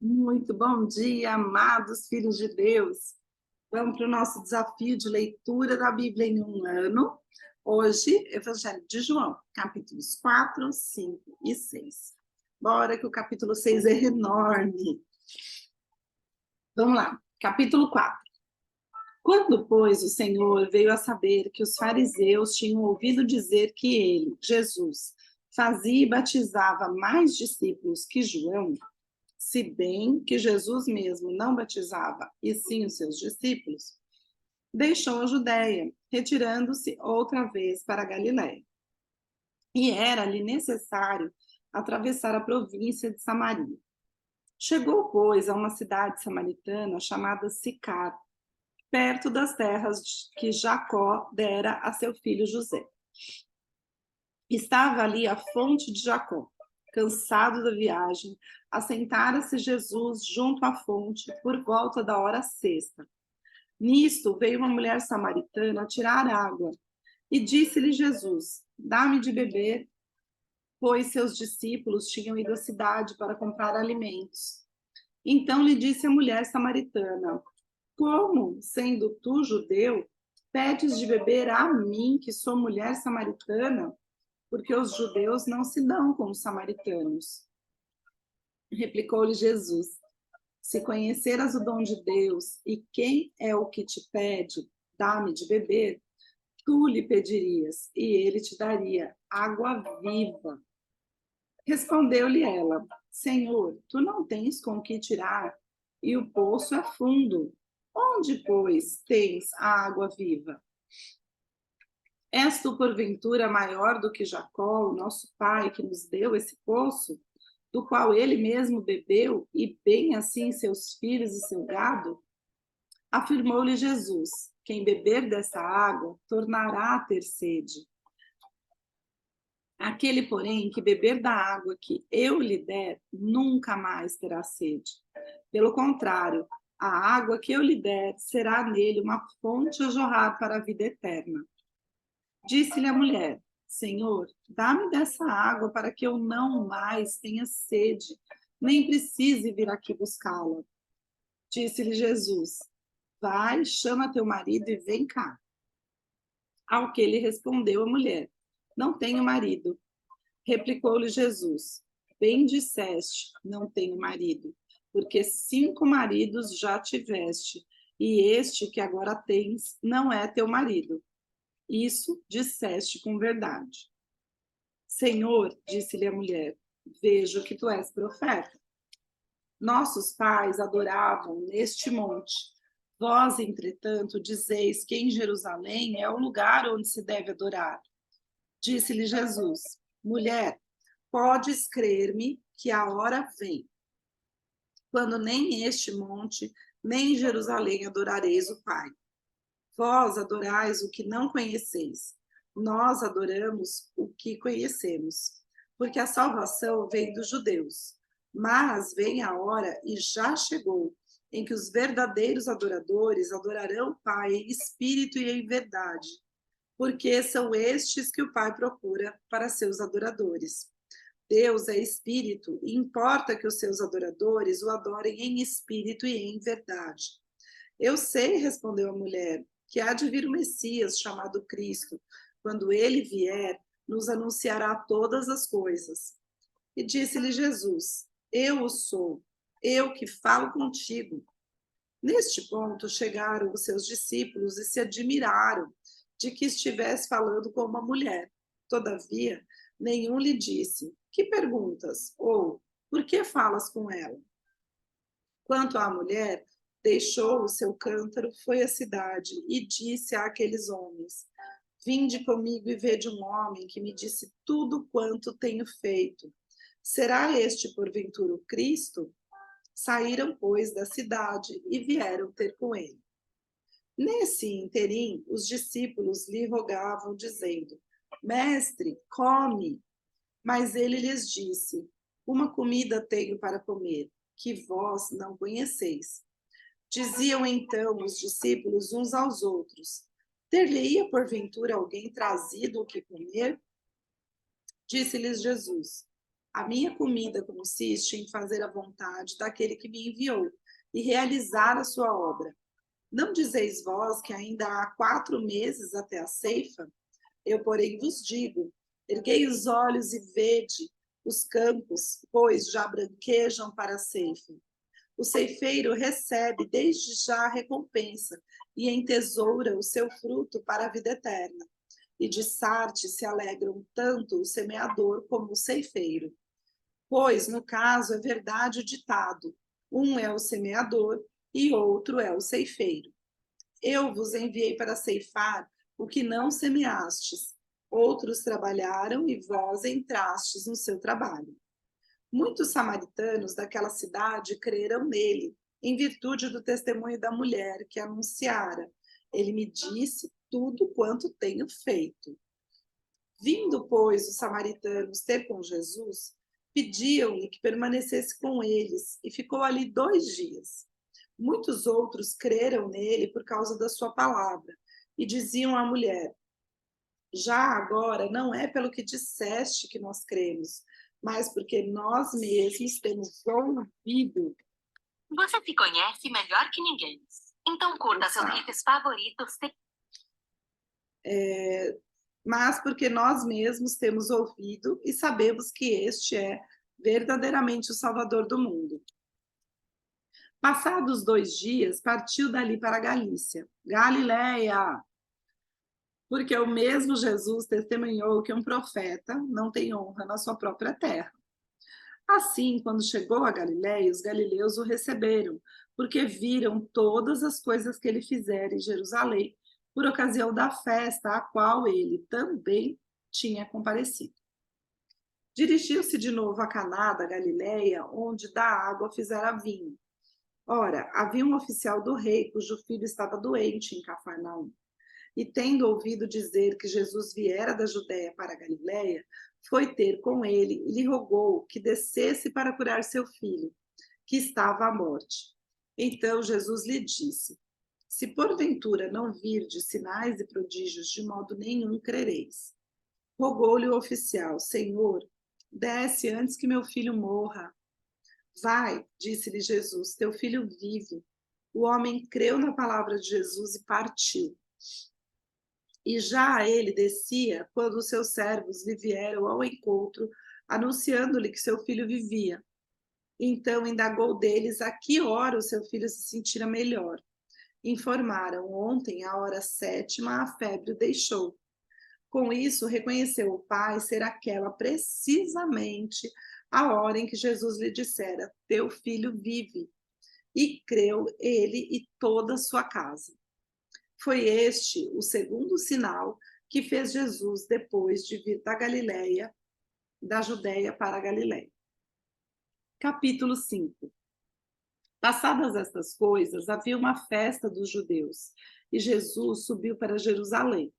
Muito bom dia, amados filhos de Deus. Vamos para o nosso desafio de leitura da Bíblia em um ano. Hoje, Evangelho de João, capítulos 4, 5 e 6. Bora que o capítulo 6 é enorme. Vamos lá, capítulo 4. Quando, pois, o Senhor veio a saber que os fariseus tinham ouvido dizer que ele, Jesus, fazia e batizava mais discípulos que João, se bem que Jesus mesmo não batizava, e sim os seus discípulos, deixou a Judéia, retirando-se outra vez para a Galiléia. E era-lhe necessário atravessar a província de Samaria. Chegou, pois, a uma cidade samaritana chamada Sicar, perto das terras que Jacó dera a seu filho José. Estava ali a fonte de Jacó. Cansado da viagem, assentara-se Jesus junto à fonte por volta da hora sexta. Nisto veio uma mulher samaritana tirar água e disse-lhe Jesus: Dá-me de beber, pois seus discípulos tinham ido à cidade para comprar alimentos. Então lhe disse a mulher samaritana: Como, sendo tu judeu, pedes de beber a mim, que sou mulher samaritana? Porque os judeus não se dão com os samaritanos. Replicou-lhe Jesus: Se conheceras o dom de Deus e quem é o que te pede, dá-me de beber, tu lhe pedirias e ele te daria água viva. Respondeu-lhe ela: Senhor, tu não tens com que tirar e o poço é fundo. Onde, pois, tens a água viva? És tu, porventura, maior do que Jacó, o nosso pai, que nos deu esse poço, do qual ele mesmo bebeu, e bem assim seus filhos e seu gado? Afirmou-lhe Jesus: Quem beber dessa água tornará a ter sede. Aquele, porém, que beber da água que eu lhe der, nunca mais terá sede. Pelo contrário, a água que eu lhe der será nele uma fonte a jorrar para a vida eterna. Disse-lhe a mulher: Senhor, dá-me dessa água para que eu não mais tenha sede, nem precise vir aqui buscá-la. Disse-lhe Jesus: Vai, chama teu marido e vem cá. Ao que lhe respondeu a mulher: Não tenho marido. Replicou-lhe Jesus: Bem disseste, não tenho marido, porque 5 maridos já tiveste, e este que agora tens não é teu marido. Isso disseste com verdade. Senhor, disse-lhe a mulher, vejo que tu és profeta. Nossos pais adoravam neste monte. Vós, entretanto, dizeis que em Jerusalém é o lugar onde se deve adorar. Disse-lhe Jesus: Mulher, podes crer-me que a hora vem, quando nem este monte, nem Jerusalém adorareis o Pai. Vós adorais o que não conheceis. Nós adoramos o que conhecemos, porque a salvação vem dos judeus. Mas vem a hora, e já chegou, em que os verdadeiros adoradores adorarão o Pai em espírito e em verdade, porque são estes que o Pai procura para seus adoradores. Deus é espírito e importa que os seus adoradores o adorem em espírito e em verdade. Eu sei, respondeu a mulher, que há de vir o Messias, chamado Cristo. Quando ele vier, nos anunciará todas as coisas. E disse-lhe Jesus: Eu o sou, eu que falo contigo. Neste ponto chegaram os seus discípulos e se admiraram de que estivesse falando com uma mulher. Todavia, nenhum lhe disse: Que perguntas? Ou por que falas com ela? Quanto à mulher, deixou o seu cântaro, foi à cidade e disse àqueles homens: Vinde comigo e vede um homem que me disse tudo quanto tenho feito. Será este, porventura, o Cristo? Saíram, pois, da cidade e vieram ter com ele. Nesse interim, os discípulos lhe rogavam, dizendo: Mestre, come. Mas ele lhes disse: Uma comida tenho para comer, que vós não conheceis. Diziam então os discípulos uns aos outros: Ter-lhe-ia porventura alguém trazido o que comer? Disse-lhes Jesus: A minha comida consiste em fazer a vontade daquele que me enviou e realizar a sua obra. Não dizeis vós que ainda há 4 meses até a ceifa? Eu, porém, vos digo: erguei os olhos e vede os campos, pois já branquejam para a ceifa. O ceifeiro recebe desde já a recompensa e entesoura o seu fruto para a vida eterna. E de Sarte se alegram tanto o semeador como o ceifeiro. Pois, no caso, é verdade o ditado: um é o semeador e outro é o ceifeiro. Eu vos enviei para ceifar o que não semeastes. Outros trabalharam e vós entrastes no seu trabalho. Muitos samaritanos daquela cidade creram nele, em virtude do testemunho da mulher que anunciara: ele me disse tudo quanto tenho feito. Vindo, pois, os samaritanos ter com Jesus, pediam-lhe que permanecesse com eles, e ficou ali 2 dias. Muitos outros creram nele por causa da sua palavra, e diziam à mulher: já agora não é pelo que disseste que nós cremos, mas porque nós mesmos temos ouvido. Você se conhece melhor que ninguém. Então curta seus hits favoritos. Mas porque nós mesmos temos ouvido e sabemos que este é verdadeiramente o Salvador do mundo. Passados 2 dias, partiu dali para a Galícia, Galiléia, porque o mesmo Jesus testemunhou que um profeta não tem honra na sua própria terra. Assim, quando chegou a Galiléia, os galileus o receberam, porque viram todas as coisas que ele fizera em Jerusalém, por ocasião da festa a qual ele também tinha comparecido. Dirigiu-se de novo a Caná da Galiléia, onde da água fizera vinho. Ora, havia um oficial do rei cujo filho estava doente em Cafarnaum. E tendo ouvido dizer que Jesus viera da Judéia para a Galiléia, foi ter com ele e lhe rogou que descesse para curar seu filho, que estava à morte. Então Jesus lhe disse: se porventura não virdes sinais e prodígios, de modo nenhum crereis. Rogou-lhe o oficial: Senhor, desce antes que meu filho morra. Vai, disse-lhe Jesus, teu filho vive. O homem creu na palavra de Jesus e partiu. E já ele descia quando os seus servos lhe vieram ao encontro, anunciando-lhe que seu filho vivia. Então indagou deles a que hora o seu filho se sentira melhor. Informaram: ontem, à hora 7ª, a febre o deixou. Com isso, reconheceu o pai ser aquela precisamente a hora em que Jesus lhe dissera: teu filho vive. E creu ele e toda a sua casa. Foi este o segundo sinal que fez Jesus depois de vir da Galiléia, da Judéia para a Galiléia. Capítulo 5. Passadas estas coisas, havia uma festa dos judeus, e Jesus subiu para Jerusalém.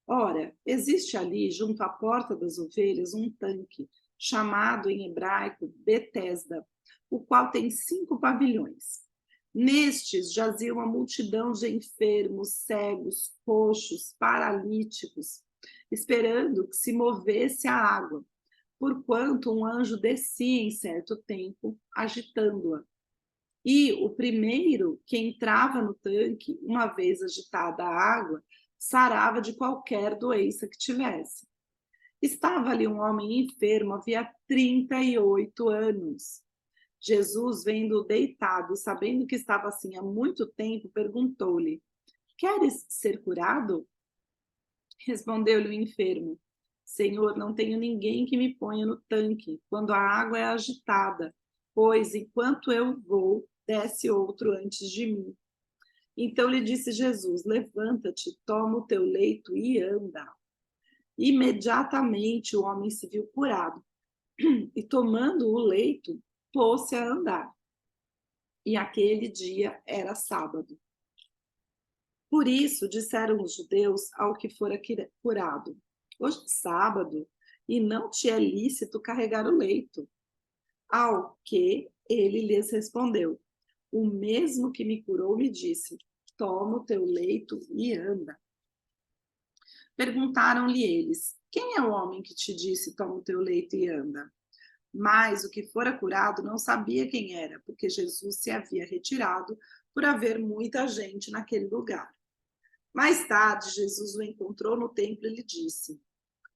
Ora, existe ali, junto à porta das ovelhas, um tanque, chamado em hebraico Betesda, o qual tem 5 pavilhões. Nestes jazia uma multidão de enfermos, cegos, coxos, paralíticos, esperando que se movesse a água, porquanto um anjo descia em certo tempo, agitando-a. E o primeiro que entrava no tanque, uma vez agitada a água, sarava de qualquer doença que tivesse. Estava ali um homem enfermo havia 38 anos. Jesus, vendo-o deitado e sabendo que estava assim há muito tempo, perguntou-lhe: queres ser curado? Respondeu-lhe o enfermo: Senhor, não tenho ninguém que me ponha no tanque quando a água é agitada, pois enquanto eu vou, desce outro antes de mim. Então lhe disse Jesus: levanta-te, toma o teu leito e anda. Imediatamente o homem se viu curado e, tomando o leito, pôs-se a andar. E aquele dia era sábado. Por isso disseram os judeus ao que fora curado: hoje é sábado e não te é lícito carregar o leito. Ao que ele lhes respondeu: o mesmo que me curou me disse: toma o teu leito e anda. Perguntaram-lhe eles: quem é o homem que te disse: toma o teu leito e anda? Mas o que fora curado não sabia quem era, porque Jesus se havia retirado por haver muita gente naquele lugar. Mais tarde, Jesus o encontrou no templo e lhe disse: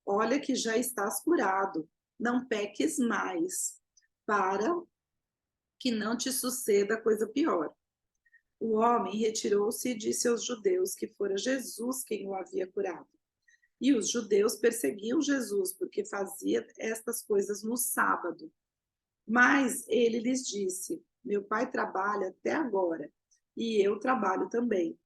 Olha que já estás curado, não peques mais, para que não te suceda coisa pior. O homem retirou-se e disse aos judeus que fora Jesus quem o havia curado. E os judeus perseguiam Jesus porque fazia estas coisas no sábado. Mas ele lhes disse: Meu pai trabalha até agora, e eu trabalho também.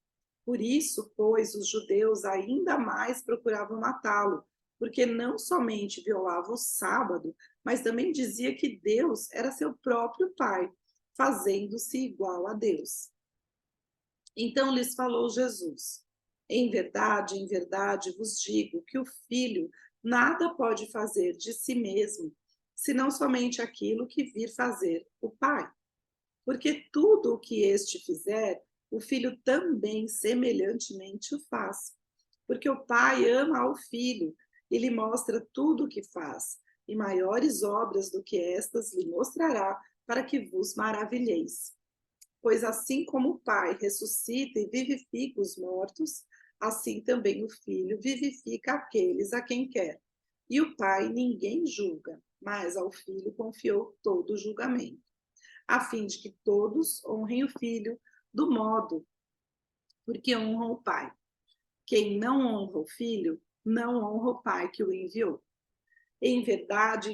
Por isso, pois, os judeus ainda mais procuravam matá-lo, porque não somente violava o sábado, mas também dizia que Deus era seu próprio pai, fazendo-se igual a Deus. Então lhes falou Jesus: em verdade vos digo que o filho nada pode fazer de si mesmo, senão somente aquilo que vir fazer o pai. Porque tudo o que este fizer, o filho também semelhantemente o faz. Porque o pai ama ao filho e lhe mostra tudo o que faz, e maiores obras do que estas lhe mostrará, para que vos maravilheis. Pois assim como o Pai ressuscita e vivifica os mortos, assim também o Filho vivifica aqueles a quem quer. E o Pai ninguém julga, mas ao Filho confiou todo o julgamento, a fim de que todos honrem o Filho do modo porque honram o Pai. Quem não honra o Filho, não honra o Pai que o enviou. Em verdade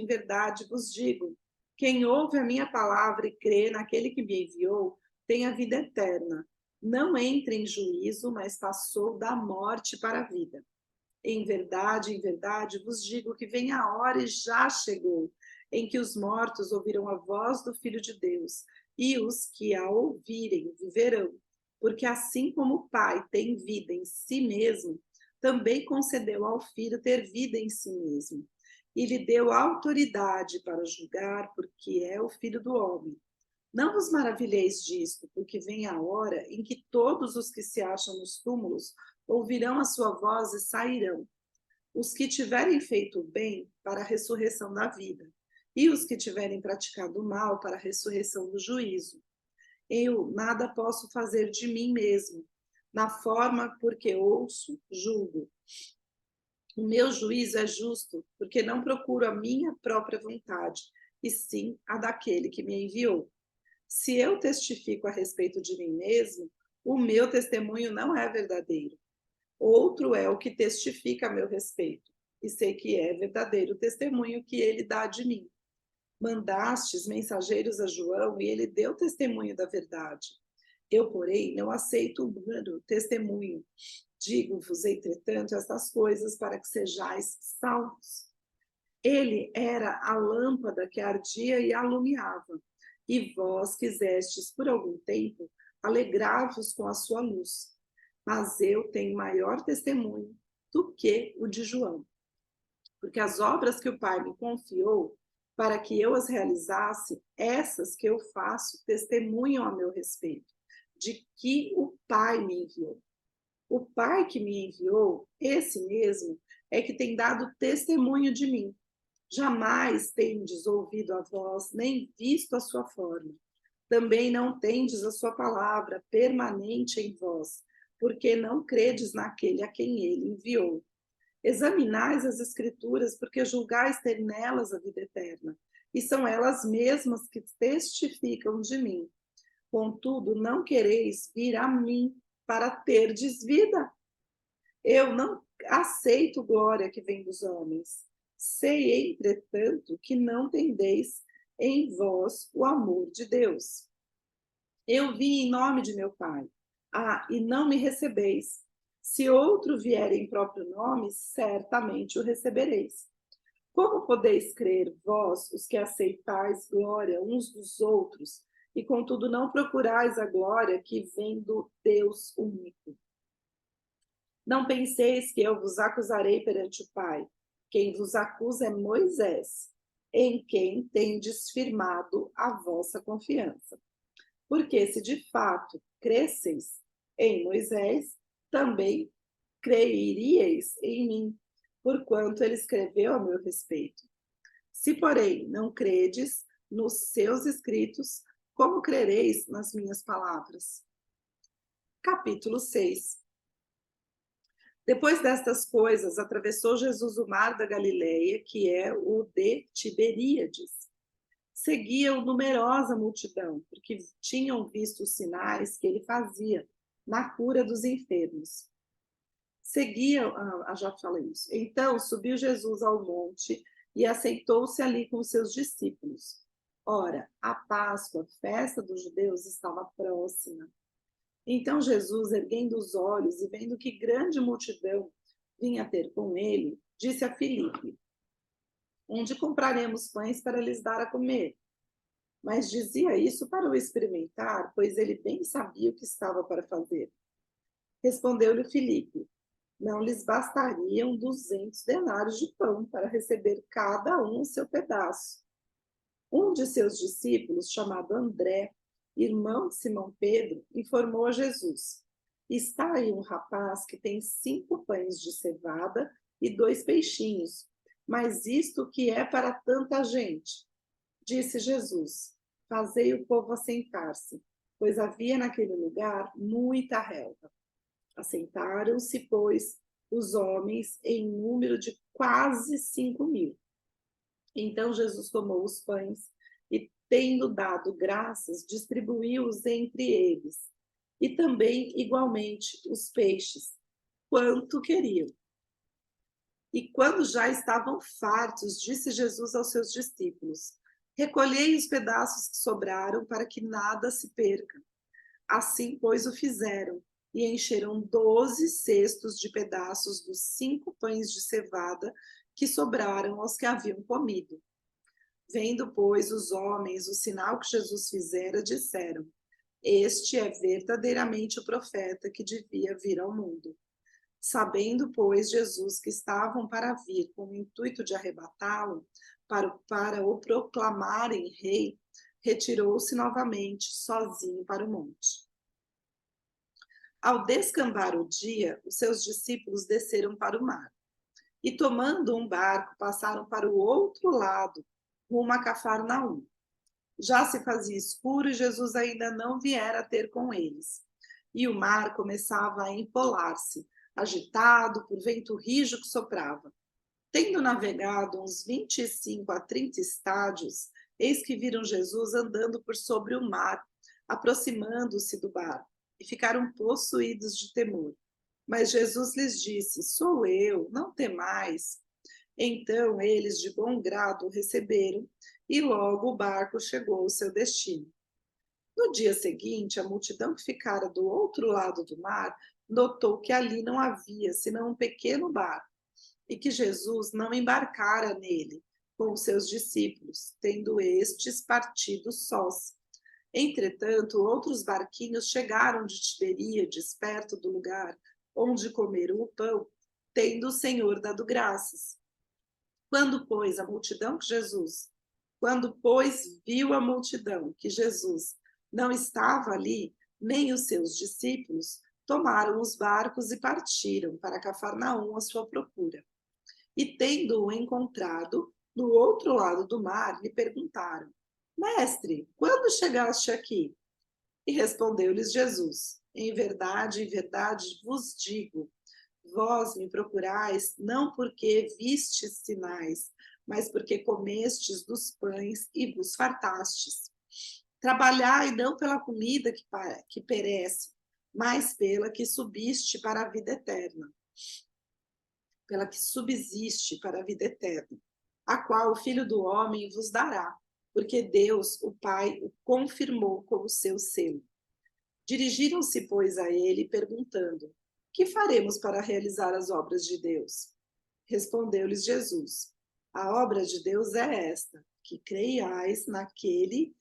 vos digo: quem ouve a minha palavra e crê naquele que me enviou, tem a vida eterna. Não entra em juízo, mas passou da morte para a vida. Em verdade vos digo que vem a hora e já chegou, em que os mortos ouvirão a voz do Filho de Deus, e os que a ouvirem viverão. Porque assim como o Pai tem vida em si mesmo, também concedeu ao Filho ter vida em si mesmo. E lhe deu autoridade para julgar, porque é o Filho do homem. Não vos maravilheis disto, porque vem a hora em que todos os que se acham nos túmulos ouvirão a sua voz e sairão. Os que tiverem feito o bem, para a ressurreição da vida, e os que tiverem praticado o mal, para a ressurreição do juízo. Eu nada posso fazer de mim mesmo, na forma porque ouço, julgo. O meu juízo é justo, porque não procuro a minha própria vontade, e sim a daquele que me enviou. Se eu testifico a respeito de mim mesmo, o meu testemunho não é verdadeiro. Outro é o que testifica a meu respeito, e sei que é verdadeiro o testemunho que ele dá de mim. Mandastes mensageiros a João, e ele deu testemunho da verdade. Eu, porém, não aceito o humano testemunho. Digo-vos, entretanto, estas coisas para que sejais salvos. Ele era a lâmpada que ardia e alumiava, e vós quisestes, por algum tempo, alegrar-vos com a sua luz. Mas eu tenho maior testemunho do que o de João, porque as obras que o Pai me confiou, para que eu as realizasse, essas que eu faço testemunham a meu respeito, de que o Pai me enviou. O Pai que me enviou, esse mesmo, é que tem dado testemunho de mim. Jamais tendes ouvido a voz, nem visto a sua forma. Também não tendes a sua palavra permanente em vós, porque não credes naquele a quem ele enviou. Examinais as Escrituras, porque julgais ter nelas a vida eterna, e são elas mesmas que testificam de mim. Contudo, não quereis vir a mim para terdes vida. Eu não aceito glória que vem dos homens. Sei, entretanto, que não tendeis em vós o amor de Deus. Eu vim em nome de meu Pai. E não me recebeis. Se outro vier em próprio nome, certamente o recebereis. Como podeis crer, vós, os que aceitais glória uns dos outros, e contudo não procurais a glória que vem do Deus único? Não penseis que eu vos acusarei perante o Pai. Quem vos acusa é Moisés, em quem tendes firmado a vossa confiança. Porque se de fato cresceis em Moisés, também creeríeis em mim, porquanto ele escreveu a meu respeito. Se, porém, não credes nos seus escritos, como crereis nas minhas palavras? Capítulo 6. Depois destas coisas, atravessou Jesus o mar da Galileia, que é o de Tiberíades. Seguia-o numerosa multidão, porque tinham visto os sinais que ele fazia na cura dos enfermos. Já falei isso. Então subiu Jesus ao monte e assentou-se ali com os seus discípulos. Ora, a Páscoa, festa dos judeus, estava próxima. Então Jesus, erguendo os olhos e vendo que grande multidão vinha ter com ele, disse a Filipe: onde compraremos pães para lhes dar a comer? Mas dizia isso para o experimentar, pois ele bem sabia o que estava para fazer. Respondeu-lhe Filipe: não lhes bastariam 200 denários de pão para receber cada um o seu pedaço. Um de seus discípulos, chamado André, irmão de Simão Pedro, informou a Jesus: está aí um rapaz que tem 5 pães de cevada e 2 peixinhos, mas isto que é para tanta gente? Disse Jesus: fazei o povo assentar-se, pois havia naquele lugar muita relva. Assentaram-se, pois, os homens em número de quase 5.000. Então Jesus tomou os pães e, tendo dado graças, distribuiu-os entre eles, e também, igualmente, os peixes, quanto queriam. E quando já estavam fartos, disse Jesus aos seus discípulos: recolhei os pedaços que sobraram, para que nada se perca. Assim, pois, o fizeram, e encheram 12 cestos de pedaços dos 5 pães de cevada que sobraram aos que haviam comido. Vendo, pois, os homens o sinal que Jesus fizera, disseram: este é verdadeiramente o profeta que devia vir ao mundo. Sabendo, pois, Jesus que estavam para vir com o intuito de arrebatá-lo, para o proclamarem rei, retirou-se novamente, sozinho para o monte. Ao descambar o dia, os seus discípulos desceram para o mar. E, tomando um barco, passaram para o outro lado, rumo a Cafarnaum. Já se fazia escuro e Jesus ainda não viera ter com eles. E o mar começava a empolar-se, agitado por vento rijo que soprava. Tendo navegado uns 25 a 30 estádios, eis que viram Jesus andando por sobre o mar, aproximando-se do barco, e ficaram possuídos de temor. Mas Jesus lhes disse: sou eu, não temais. Então eles de bom grado o receberam, e logo o barco chegou ao seu destino. No dia seguinte, a multidão que ficara do outro lado do mar notou que ali não havia senão um pequeno barco, e que Jesus não embarcara nele com os seus discípulos, tendo estes partido sós. Entretanto, outros barquinhos chegaram de Tiberíades, perto do lugar onde comeram o pão, tendo o Senhor dado graças. Quando, pois, viu a multidão que Jesus não estava ali, nem os seus discípulos, tomaram os barcos e partiram para Cafarnaum à sua procura. E, tendo-o encontrado no outro lado do mar, lhe perguntaram: mestre, quando chegaste aqui? E respondeu-lhes Jesus: em verdade vos digo, vós me procurais não porque vistes sinais, mas porque comestes dos pães e vos fartastes. Trabalhai não pela comida que perece, mas pela que subsiste para a vida eterna, a qual o Filho do Homem vos dará, porque Deus, o Pai, o confirmou como seu selo. Dirigiram-se, pois, a ele, perguntando: que faremos para realizar as obras de Deus? Respondeu-lhes Jesus: a obra de Deus é esta, que creiais naquele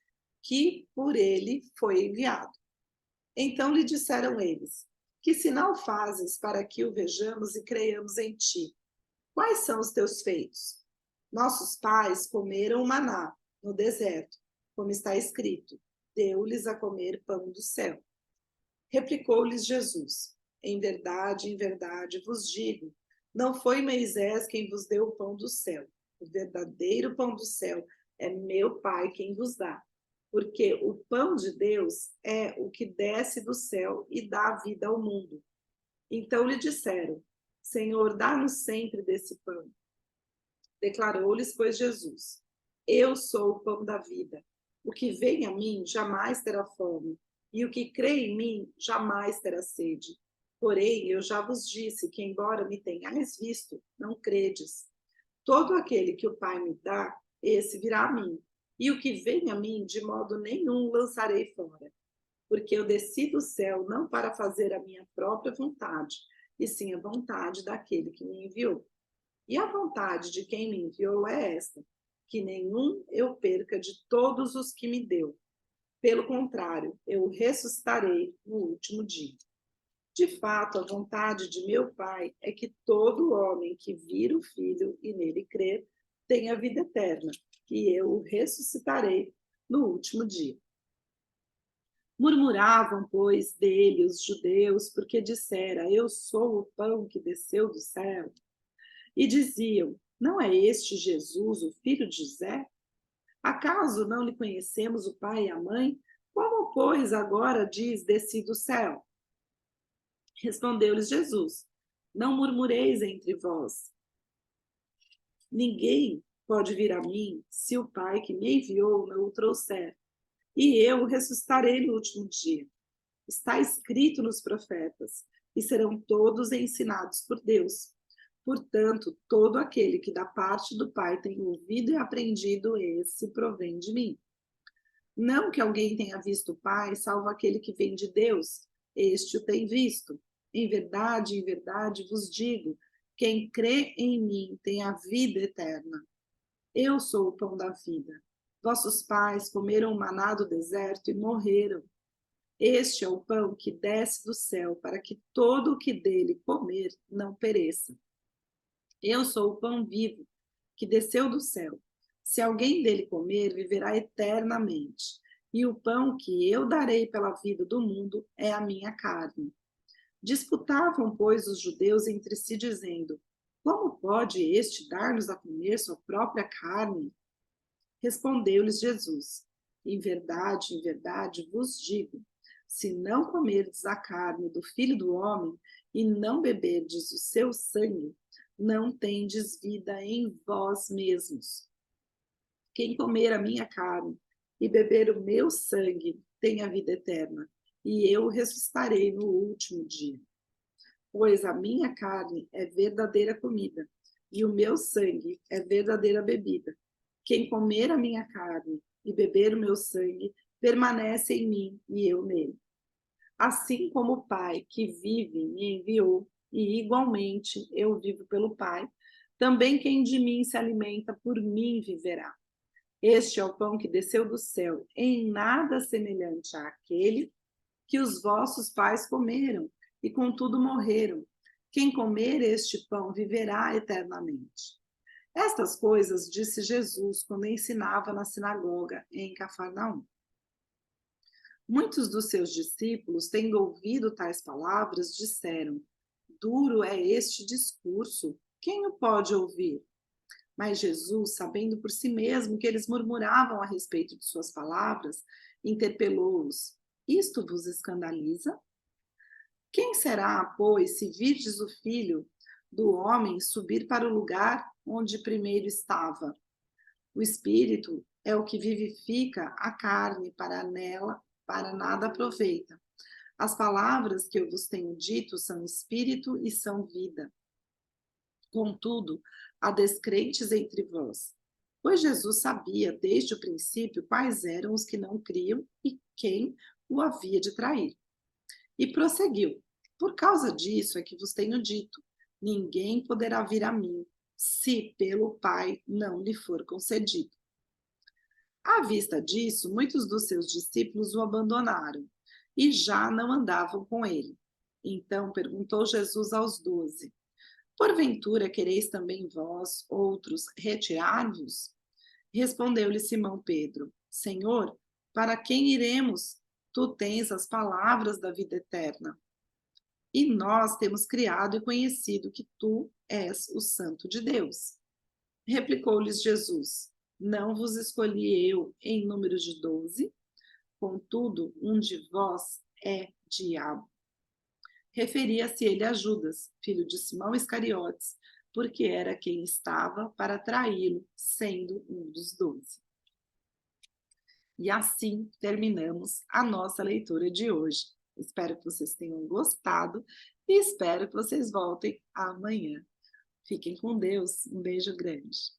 que por ele foi enviado. Então lhe disseram eles: que sinal fazes para que o vejamos e creiamos em ti? Quais são os teus feitos? Nossos pais comeram o maná no deserto, como está escrito: deu-lhes a comer pão do céu. Replicou-lhes Jesus: em verdade vos digo, não foi Moisés quem vos deu o pão do céu, O verdadeiro pão do céu é meu Pai quem vos dá. Porque o pão de Deus é o que desce do céu e dá vida ao mundo. Então lhe disseram: Senhor, dá-nos sempre desse pão. Declarou-lhes, pois, Jesus: Eu sou o pão da vida. O que vem a mim jamais terá fome, e o que crê em mim jamais terá sede. Porém, eu já vos disse que, embora me tenhais visto, não credes. Todo aquele que o Pai me dá, esse virá a mim. E o que vem a mim, de modo nenhum lançarei fora. Porque eu desci do céu não para fazer a minha própria vontade, e sim a vontade daquele que me enviou. E a vontade de quem me enviou é esta: que nenhum eu perca de todos os que me deu. Pelo contrário, eu o ressuscitarei no último dia. De fato, a vontade de meu Pai é que todo homem que vir o Filho e nele crer tenha vida eterna, e eu o ressuscitarei no último dia. Murmuravam, pois, dele os judeus, porque dissera: Eu sou o pão que desceu do céu. E diziam: Não é este Jesus, o filho de José? Acaso não lhe conhecemos o pai e a mãe? Como, pois, agora diz: Desci do céu? Respondeu-lhes Jesus: Não murmureis entre vós. Ninguém pode vir a mim se o Pai que me enviou não o trouxer, e eu o ressuscitarei no último dia. Está escrito nos profetas, e serão todos ensinados por Deus. Portanto, todo aquele que da parte do Pai tem ouvido e aprendido, esse provém de mim. Não que alguém tenha visto o Pai, salvo aquele que vem de Deus, este o tem visto. Em verdade vos digo, quem crê em mim tem a vida eterna. Eu sou o pão da vida. Vossos pais comeram o maná do deserto e morreram. Este é o pão que desce do céu, para que todo o que dele comer não pereça. Eu sou o pão vivo, que desceu do céu. Se alguém dele comer, viverá eternamente. E o pão que eu darei pela vida do mundo é a minha carne. Disputavam, pois, os judeus entre si, dizendo: Como pode este dar-nos a comer sua própria carne? Respondeu-lhes Jesus: em verdade vos digo, se não comerdes a carne do Filho do Homem e não beberdes o seu sangue, não tendes vida em vós mesmos. Quem comer a minha carne e beber o meu sangue tem a vida eterna, e eu o ressuscitarei no último dia. Pois a minha carne é verdadeira comida, e o meu sangue é verdadeira bebida. Quem comer a minha carne e beber o meu sangue, permanece em mim e eu nele. Assim como o Pai que vive me enviou, e igualmente eu vivo pelo Pai, também quem de mim se alimenta por mim viverá. Este é o pão que desceu do céu, em nada semelhante àquele que os vossos pais comeram e contudo morreram. Quem comer este pão viverá eternamente. Estas coisas disse Jesus quando ensinava na sinagoga em Cafarnaum. Muitos dos seus discípulos, tendo ouvido tais palavras, disseram: Duro é este discurso, quem o pode ouvir? Mas Jesus, sabendo por si mesmo que eles murmuravam a respeito de suas palavras, interpelou-os: Isto vos escandaliza? Quem será, pois, se virdes o Filho do homem subir para o lugar onde primeiro estava? O Espírito é o que vivifica a carne, para nada aproveita. As palavras que eu vos tenho dito são espírito e são vida. Contudo, há descrentes entre vós. Pois Jesus sabia desde o princípio quais eram os que não criam e quem o havia de trair. E prosseguiu: Por causa disso é que vos tenho dito: ninguém poderá vir a mim, se pelo Pai não lhe for concedido. À vista disso, muitos dos seus discípulos o abandonaram e já não andavam com ele. Então perguntou Jesus aos 12: Porventura quereis também vós, outros, retirar-vos? Respondeu-lhe Simão Pedro: Senhor, para quem iremos? Tu tens as palavras da vida eterna. E nós temos criado e conhecido que tu és o Santo de Deus. Replicou-lhes Jesus: Não vos escolhi eu em número de 12? Contudo, um de vós é diabo. Referia-se ele a Judas, filho de Simão Iscariotes, porque era quem estava para traí-lo, sendo um dos 12. E assim terminamos a nossa leitura de hoje. Espero que vocês tenham gostado e espero que vocês voltem amanhã. Fiquem com Deus. Um beijo grande.